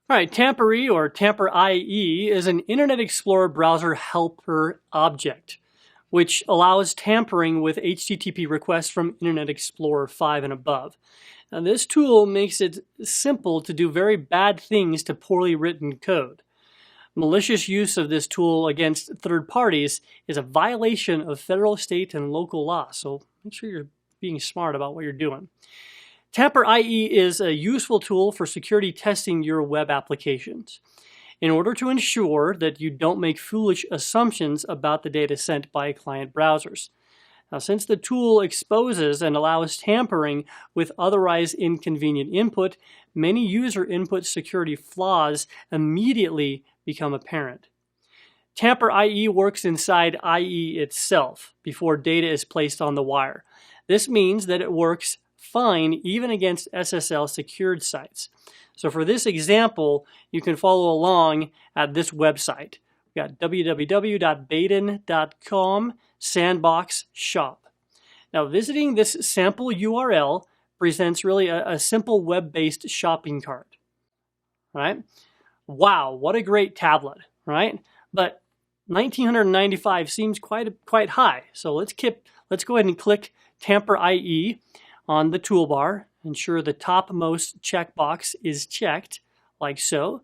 All right, TamperIE or TamperIE is an Internet Explorer browser helper object, which allows tampering with HTTP requests from Internet Explorer 5 and above. Now, this tool makes it simple to do very bad things to poorly written code. Malicious use of this tool against third parties is a violation of federal, state, and local law, so make sure you're being smart about what you're doing. TamperIE is a useful tool for security testing your web applications. In order to ensure that you don't make foolish assumptions about the data sent by client browsers. Now, since the tool exposes and allows tampering with otherwise inconvenient input, many user input security flaws immediately become apparent. TamperIE works inside IE itself before data is placed on the wire. This means that it works fine even against SSL secured sites. So for this example, you can follow along at this website. We got www.baden.com sandbox shop. Now visiting this sample URL presents really a simple web-based shopping cart. Right? Wow, what a great tablet, right? But $1,995 seems quite high. So let's go ahead and click TamperIE on the toolbar. Ensure the topmost checkbox is checked, like so,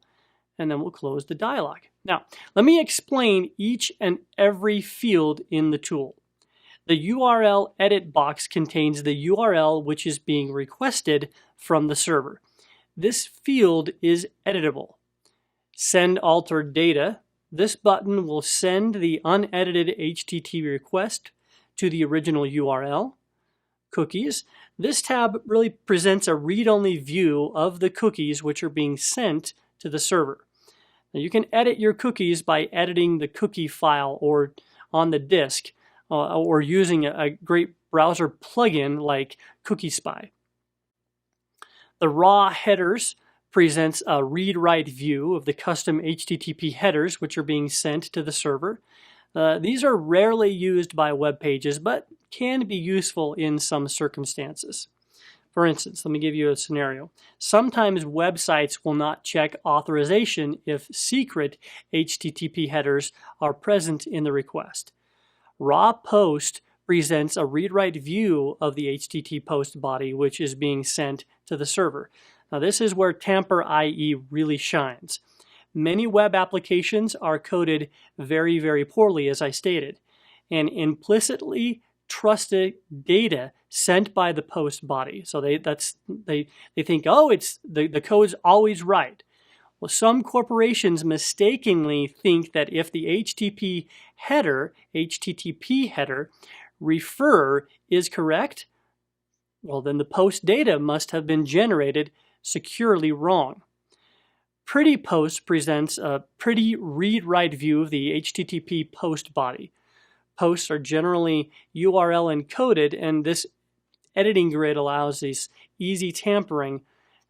and then we'll close the dialog. Now, let me explain each and every field in the tool. The URL edit box contains the URL which is being requested from the server. This field is editable. Send altered data. This button will send the unedited HTTP request to the original URL. Cookies. This tab really presents a read-only view of the cookies which are being sent to the server. Now you can edit your cookies by editing the cookie file or on the disk or using a great browser plugin like Cookie Spy. The raw headers presents a read-write view of the custom HTTP headers which are being sent to the server. These are rarely used by web pages, but can be useful in some circumstances. For instance, let me give you a scenario. Sometimes websites will not check authorization if secret HTTP headers are present in the request. Raw post presents a read-write view of the HTTP post body which is being sent to the server. Now this is where TamperIE really shines. Many web applications are coded very, very poorly, as I stated, and implicitly trusted data sent by the post body. So they think, oh, the code's always right. Well, some corporations mistakenly think that if the HTTP header refer is correct, well, then the post data must have been generated securely wrong. Pretty Post presents a pretty read-write view of the HTTP post body. Posts are generally URL encoded, and this editing grid allows this easy tampering.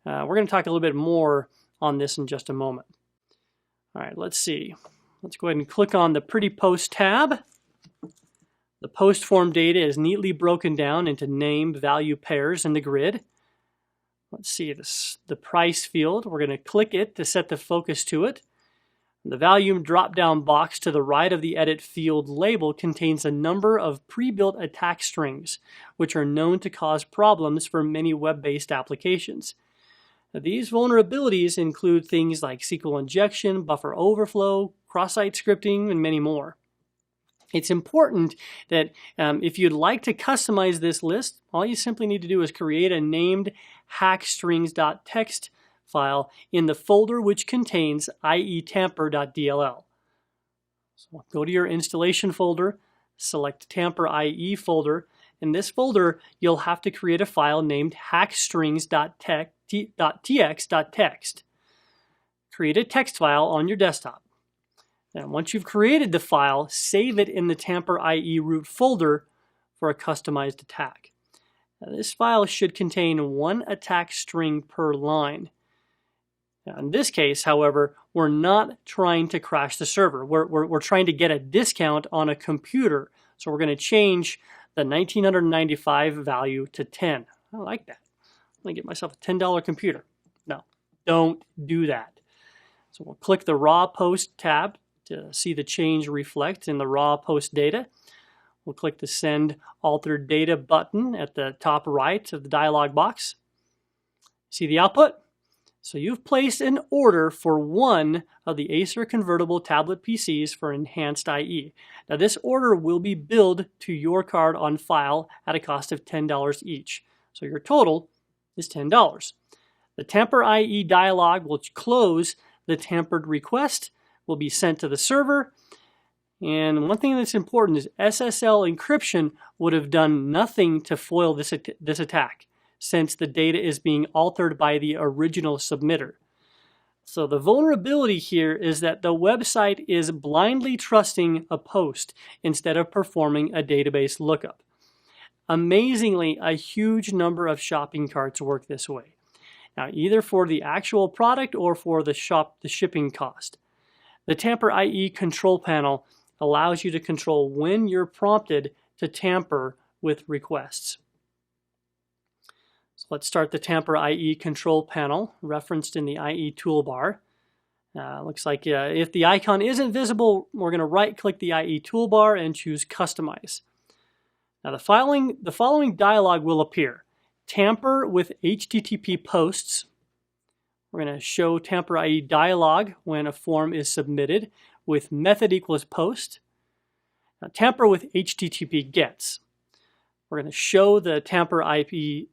We're going to talk a little bit more on this in just a moment. All right, let's see. Let's go ahead and click on the Pretty Post tab. The post form data is neatly broken down into name value pairs in the grid. Let's see the price field. We're going to click it to set the focus to it. The volume drop-down box to the right of the edit field label contains a number of pre-built attack strings, which are known to cause problems for many web-based applications. Now, these vulnerabilities include things like SQL injection, buffer overflow, cross-site scripting, and many more. It's important that if you'd like to customize this list, all you simply need to do is create a named hackstrings.txt file in the folder which contains ietamper.dll. So go to your installation folder, select TamperIE folder. In this folder, you'll have to create a file named hackstrings.txt. Create a text file on your desktop. And once you've created the file, save it in the TamperIE root folder for a customized attack. Now, this file should contain one attack string per line. Now, in this case, however, we're not trying to crash the server. We're trying to get a discount on a computer. So we're going to change the $1,995 value to 10. I like that. I'm going to get myself a $10 computer. No, don't do that. So we'll click the Raw Post tab to see the change reflect in the raw post data. We'll click the Send Altered Data button at the top right of the dialog box. See the output? So you've placed an order for one of the Acer convertible tablet PCs for enhanced IE. Now this order will be billed to your card on file at a cost of $10 each. So your total is $10. The TamperIE dialog will close the tampered request, will be sent to the server. And one thing that's important is SSL encryption would have done nothing to foil this attack, since the data is being altered by the original submitter. So the vulnerability here is that the website is blindly trusting a post instead of performing a database lookup. Amazingly, a huge number of shopping carts work this way. Now, either for the actual product or for the shipping cost. The TamperIE control panel allows you to control when you're prompted to tamper with requests. So let's start the TamperIE control panel referenced in the IE toolbar. Looks like if the icon isn't visible, we're going to right-click the IE toolbar and choose Customize. Now the following dialog will appear. Tamper with HTTP posts. We're going to show TamperIE dialog when a form is submitted with method equals post. Now, tamper with HTTP gets. We're going to show the TamperIE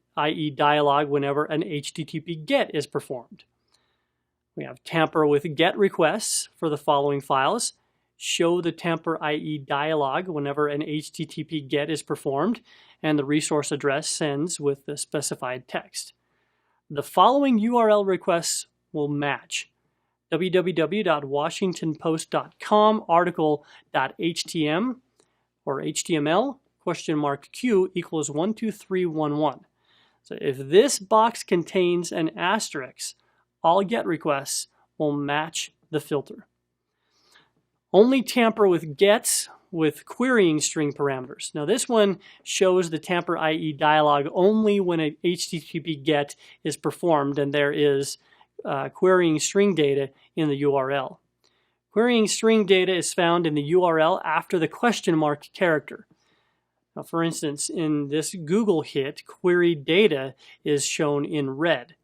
dialog whenever an HTTP get is performed. We have tamper with get requests for the following files. Show the TamperIE dialog whenever an HTTP get is performed and the resource address sends with the specified text. The following URL requests will match: www.washingtonpost.com article.htm or HTML $Q equals 12311. So if this box contains an asterisk, all GET requests will match the filter. Only tamper with gets with querying string parameters. Now this one shows the TamperIE dialog only when an HTTP GET is performed and there is querying string data in the URL. Querying string data is found in the URL after the question mark character. Now, for instance, in this Google hit, query data is shown in red.